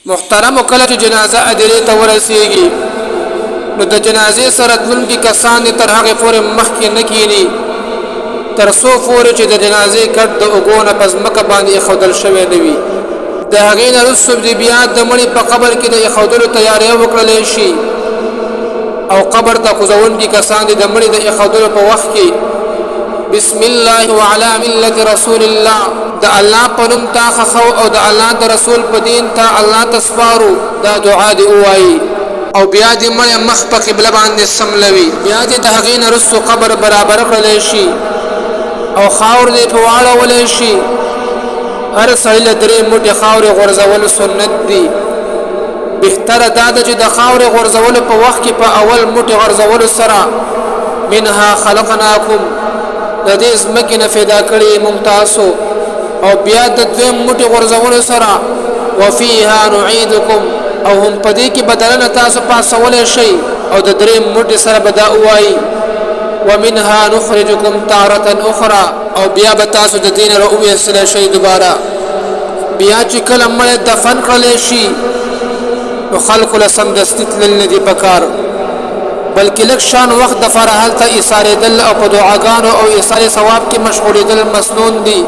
محترم کله چې جنازه ادرې ته ورسیږي نو د جنازې سره تلونکي کسان تر هغه پورې مخکې نه کینی تر څو پورې چې د جنازې کټ د اوږو نه په ځمکه باندې ایښودل شوی نه وي. د هغې نه وروسته بیا د مړي په قبر کې د ایښودلو تیاری وکړلی شي او قبر ته کوزونکي کسان د مړي د ایښودلو په وخت کې بسم الله وعلى ملة رسول الله د الله په نوم تا خخو او د الله د رسول په دین تا الله تسپارو دا دعا دی وایي او بیا دې مړی مخ په قبله باندې سملوي. بیا دې د هغې نه وروسته قبر برابر کړلی شي او خاور دې په واړولی شي. هر سړي له 3 موټې خاورې غورځول سنت دي. بهتره دا ده چې د خاورې غورځولو په وخت کې په اول موټې غورځولو سره منها خلقناکم د دې ځمکې نه پیدا کړي موږ تاسو او بیا د 2 موټې غورځولو سره وفیها نعیدکم او هم په دې کې بدلنه تاسو پاسولی شئ او د 3 موټې سره به دا ووایي ومنها نخرجکم تارة اخرى او بیا به تاسو د دین را وویستلی شئ دوباره. بیا چې کله مړی دفن کړلی شي نو خلکو له سمدستي تلل نه دي پکار بلکې لږ شان وخت دپاره هلته ایسارېدل او په دعاګانو او ایثار ثواب کې مشغولېدل مسنون دي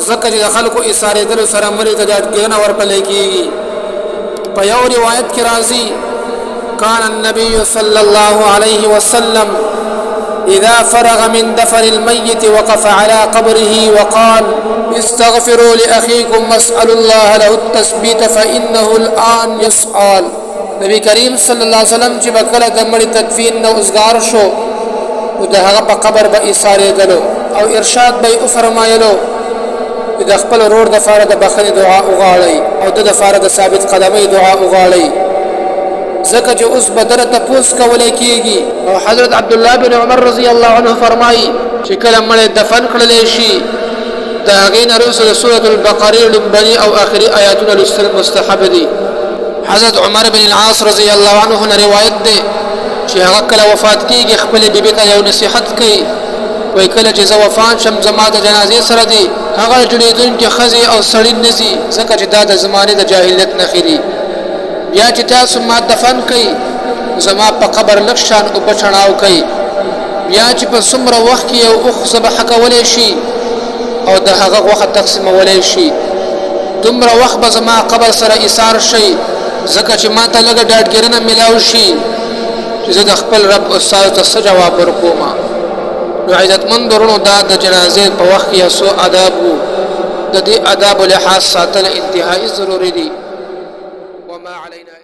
ځکه چې د خلکو ایسارېدلو سره مړي ته ډاډګیرنه ورپلی کېږي. په یو روایت کې راځي کان النبي صلی الله علیه وسلم إذا فرغ من دفن الميت وقف على قبره وقال استغفروا لأخيكم واسألوا الله له التثبيت فإنه الآن يسأل. نبی کریم صلی الله علیه وسلم چې بکله د مړي تکفین نه اوزګار شو نو د هغه په قبر به ایسارېدلو او ارشاد به یې وفرمایلو چې د خپل ورور دپاره د بخښنې دعا وغواړئ او د دپاره د ثابت قدمۍ دعا وغواړئ ځکه چې اوس به دره تپوس کولی کېږي. او حضرت عبدالله بن عمر رضی الله عنه فرمایي چې کله مړی دفن کړلی شي د هغې نه وروسته د سورة البقرې لومبني او آخري آیاتونه لوستل مستحب دي. حضرت عمر بن العاص رضی الله عنه نه روایت دی چې هغه کله وفات کېږي خپلې بیبي ته یو نصیحت کوي وایي کله چې زه وفات شم زما د جنازې سره دي هغه جوړېدونکې ښځې او سړي نه ځي ځکه چې دا د زمانې د جاهلیت نښې دي. بیا چې تاسو ما دفن کوي زما په قبر لږ شان اوبه چڼاو کوي. بیا چې په څومره وخت کې یو اوښ ذبحه کولی شي او د هغه غوښه تقسیمولی شي دومره وخت به زما قبر سره ایثار شي ځکه چې ما ته لږه ډاډګیرنه میلاو شي چې زه د خپل رب استاد ته څه جواب ورکوم. نو عزتمند ورونو دا د جنازې په وخت کې څو آداب وو د دې آدابو لحاظ ساتل انتهایي ضروري دي. وما علينا